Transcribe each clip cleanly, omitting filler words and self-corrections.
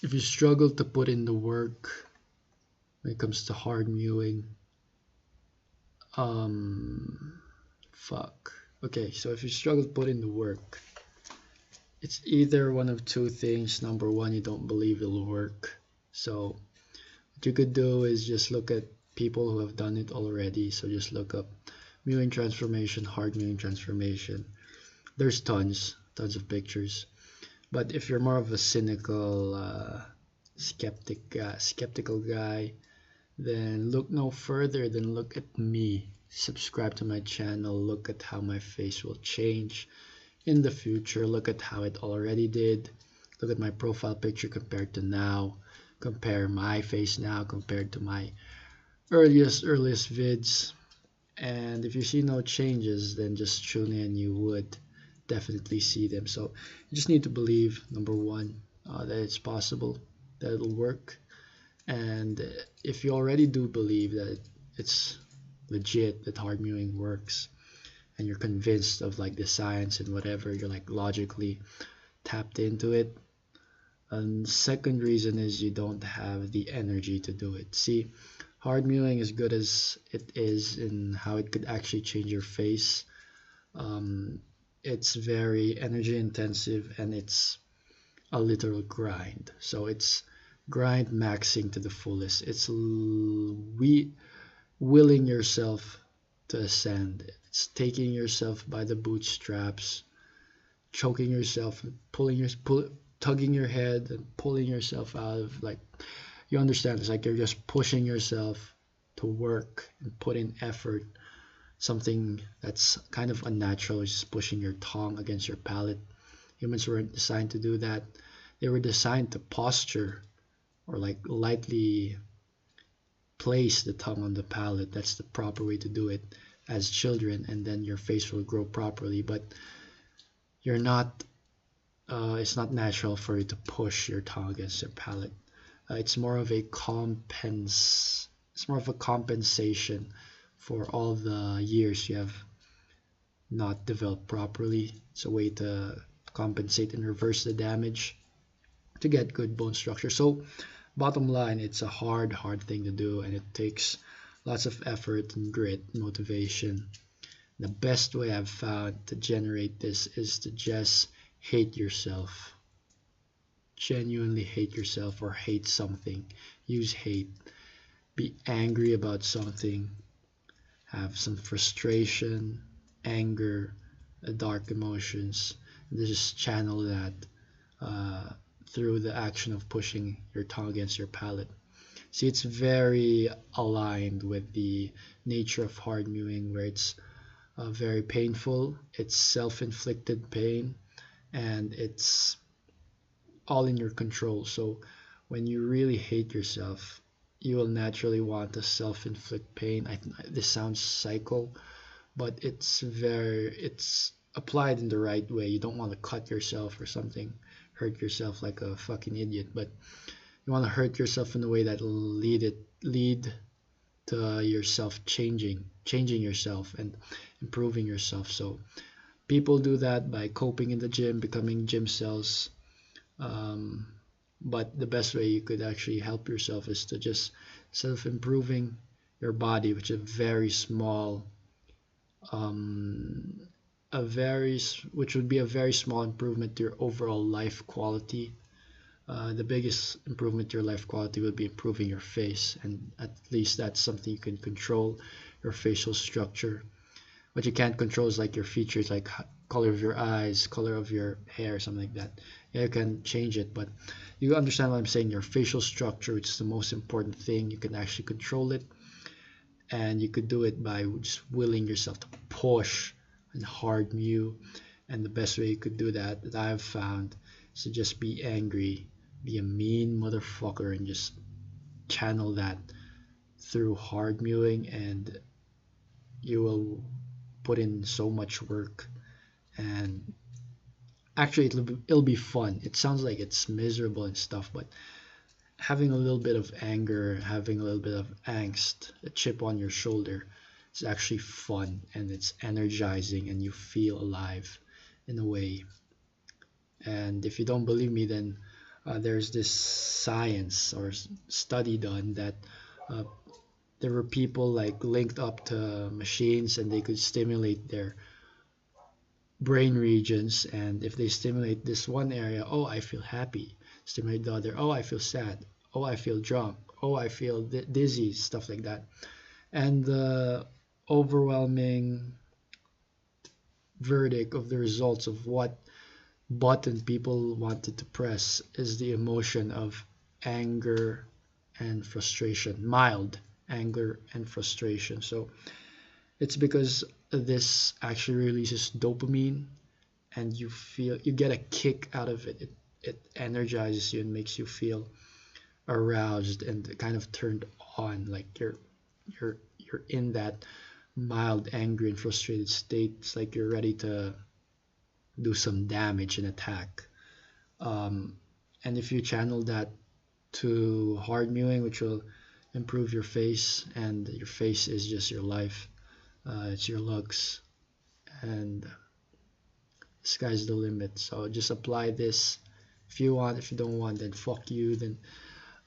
If you struggle to put in the work when it comes to hard mewing, um, fuck. Okay, so if you struggle to put in the work, it's either one of two things. Number one, you don't believe it'll work. So what you could do is just look at people who have done it already. So just look up mewing transformation, hard mewing transformation. There's tons of pictures. But if you're more of a cynical, skeptical guy, then look no further than look at me. Subscribe to my channel. Look at how my face will change in the future. Look at how it already did. Look at my profile picture compared to now. Compare my face now compared to my earliest vids. And if you see no changes, then just tune in. You would definitely see them. So you just need to believe, number one, that it's possible, that it'll work. And if you already do believe that it's legit, that hard mewing works, and you're convinced of like the science and whatever, you're like logically tapped into it. And second reason is you don't have the energy to do it. See, hard mewing, as good as it is in how it could actually change your face, um, it's very energy intensive and it's a literal grind. So it's grind maxing to the fullest. It's willing yourself to ascend. It's taking yourself by the bootstraps, choking yourself, tugging your head and pulling yourself out of, like, you understand, it's like you're just pushing yourself to work and put in effort. Something that's kind of unnatural is just pushing your tongue against your palate. Humans weren't designed to do that. They were designed to posture or like lightly place the tongue on the palate. That's the proper way to do it as children, and then your face will grow properly. But you're not. It's not natural for you to push your tongue against your palate. It's more of a It's more of a compensation for all the years you have not developed properly. It's a way to compensate and reverse the damage to get good bone structure. So, bottom line, it's a hard thing to do, and it takes lots of effort and grit, motivation. The best way I've found to generate this is to just hate yourself. Genuinely hate yourself or hate something. Use hate. Be angry about something. Have some frustration, anger, dark emotions. Just channel that uh, through the action of pushing your tongue against your palate. See, it's very aligned with the nature of hard mewing, where it's very painful. It's self-inflicted pain, and it's all in your control. So when you really hate yourself, you will naturally want to self-inflict pain. This sounds psycho, but it's applied in the right way. You don't want to cut yourself or something, hurt yourself like a fucking idiot, but you want to hurt yourself in a way that will lead to yourself changing yourself and improving yourself. So people do that by coping in the gym, becoming gym cells. Um, but the best way you could actually help yourself is to just self improving your body, which is very small, um, which would be a very small improvement to your overall life quality. The biggest improvement to your life quality would be improving your face, and at least that's something you can control, your facial structure. What you can't control is like your features, like color of your eyes, color of your hair, something like that. Yeah, you can change it, but you understand what I'm saying. Your facial structure, which is the most important thing, you can actually control it, and you could do it by just willing yourself to push and hard mew. And the best way you could do that I've found is to just be angry, be a mean motherfucker, and just channel that through hard mewing, and you will put in so much work. And actually it'll be fun. It sounds like it's miserable and stuff, but having a little bit of anger, having a little bit of angst, a chip on your shoulder, is actually fun, and it's energizing, and you feel alive in a way. And if you don't believe me, then there's this science or study done that uh, there were people like linked up to machines and they could stimulate their brain regions, and if they stimulate this one area, oh, I feel happy. Stimulate the other, oh, I feel sad. Oh, I feel drunk. Oh, I feel dizzy, stuff like that. And the overwhelming verdict of the results of what button people wanted to press is the emotion of anger and frustration, mild anger and frustration. So it's because this actually releases dopamine, and you get a kick out of it. It energizes you and makes you feel aroused and kind of turned on, like you're in that mild angry and frustrated state. It's like you're ready to do some damage and attack. um, and if you channel that to hard mewing, which will improve your face, and your face is just your life, it's your looks, and sky's the limit. So just apply this if you want. If you don't want, then fuck you. Then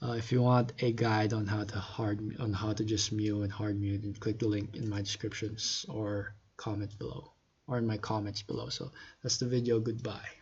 if you want a guide on how to just mew and hard mew, then click the link in my descriptions or comment below, or in my comments below. So that's the video. Goodbye.